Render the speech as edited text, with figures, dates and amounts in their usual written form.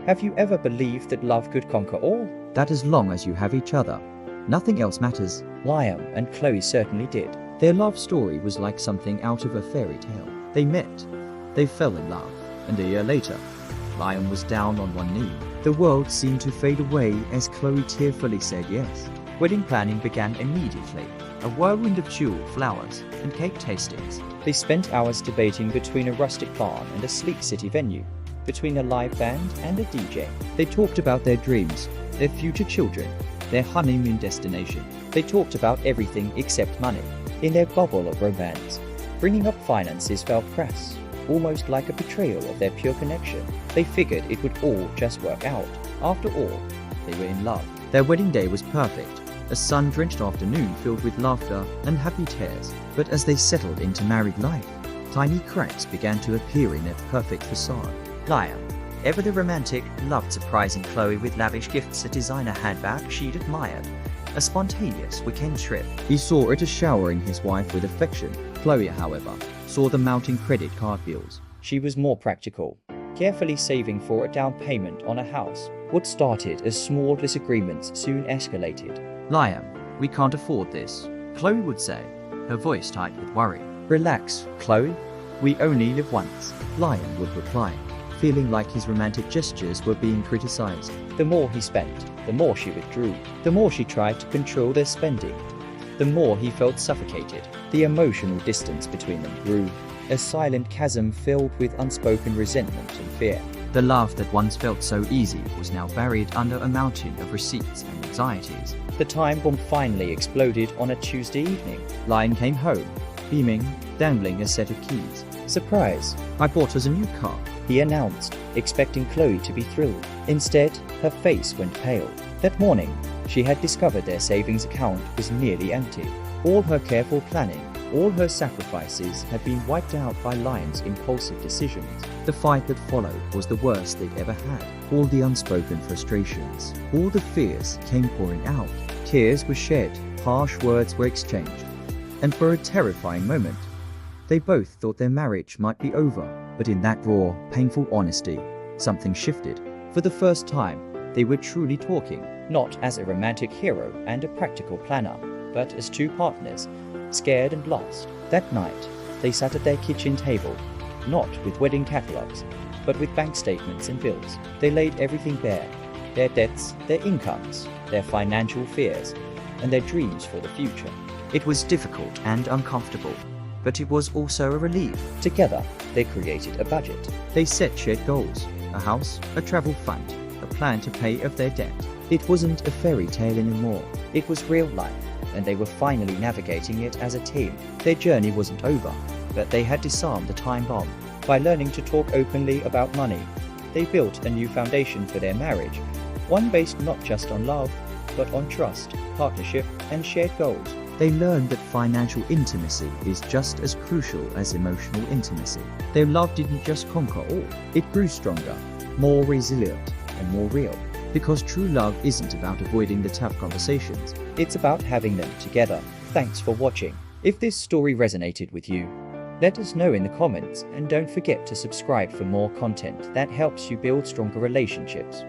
Have you ever believed that love could conquer all? That as long as you have each other, nothing else matters. Liam and Chloe certainly did. Their love story was like something out of a fairy tale. They met, they fell in love, and a year later, Liam was down on one knee. The world seemed to fade away as Chloe tearfully said yes. Wedding planning began immediately, a whirlwind of jewel flowers and cake tastings. They spent hours debating between a rustic barn and a sleek city venue, between a live band and a DJ. They talked about their dreams, their future children, their honeymoon destination. They talked about everything except money. In their bubble of romance, bringing up finances felt crass, almost like a betrayal of their pure connection. They figured it would all just work out. After all, they were in love. Their wedding day was perfect, a sun-drenched afternoon filled with laughter and happy tears. But as they settled into married life, tiny cracks began to appear in their perfect facade. Liam, ever the romantic, loved surprising Chloe with lavish gifts, a designer handbag she'd admired, a spontaneous weekend trip. He saw her showering his wife with affection. Chloe, however, saw the mounting credit card bills. She was more practical, carefully saving for a down payment on a house. What started as small disagreements soon escalated. Liam, we can't afford this, Chloe would say, her voice tight with worry. Relax, Chloe. We only live once. Liam would reply, feeling like his romantic gestures were being criticized. The more he spent, the more she withdrew. The more she tried to control their spending, the more he felt suffocated. The emotional distance between them grew, a silent chasm filled with unspoken resentment and fear. The laugh that once felt so easy was now buried under a mountain of receipts and anxieties. The time bomb finally exploded on a Tuesday evening. Liam came home, beaming, dangling a set of keys. Surprise! I bought us a new car, he announced, expecting Chloe to be thrilled. Instead, her face went pale. That morning, she had discovered their savings account was nearly empty. All her careful planning, all her sacrifices had been wiped out by Liam's impulsive decisions. The fight that followed was the worst they'd ever had. All the unspoken frustrations, all the fears came pouring out. Tears were shed, harsh words were exchanged. And for a terrifying moment, they both thought their marriage might be over. But in that raw, painful honesty, something shifted. For the first time, they were truly talking. Not as a romantic hero and a practical planner, but as two partners, scared and lost. That night, they sat at their kitchen table, not with wedding catalogs, but with bank statements and bills. They laid everything bare, their debts, their incomes, their financial fears, and their dreams for the future. It was difficult and uncomfortable, but it was also a relief. Together, they created a budget. They set shared goals, a house, a travel fund, a plan to pay off their debt. It wasn't a fairy tale anymore. It was real life, and they were finally navigating it as a team. Their journey wasn't over, but they had disarmed the time bomb. By learning to talk openly about money, they built a new foundation for their marriage, one based not just on love, but on trust, partnership, and shared goals. They learned that financial intimacy is just as crucial as emotional intimacy. Their love didn't just conquer all, it grew stronger, more resilient, and more real. Because true love isn't about avoiding the tough conversations. It's about having them together. Thanks for watching. If this story resonated with you, let us know in the comments, and don't forget to subscribe for more content that helps you build stronger relationships.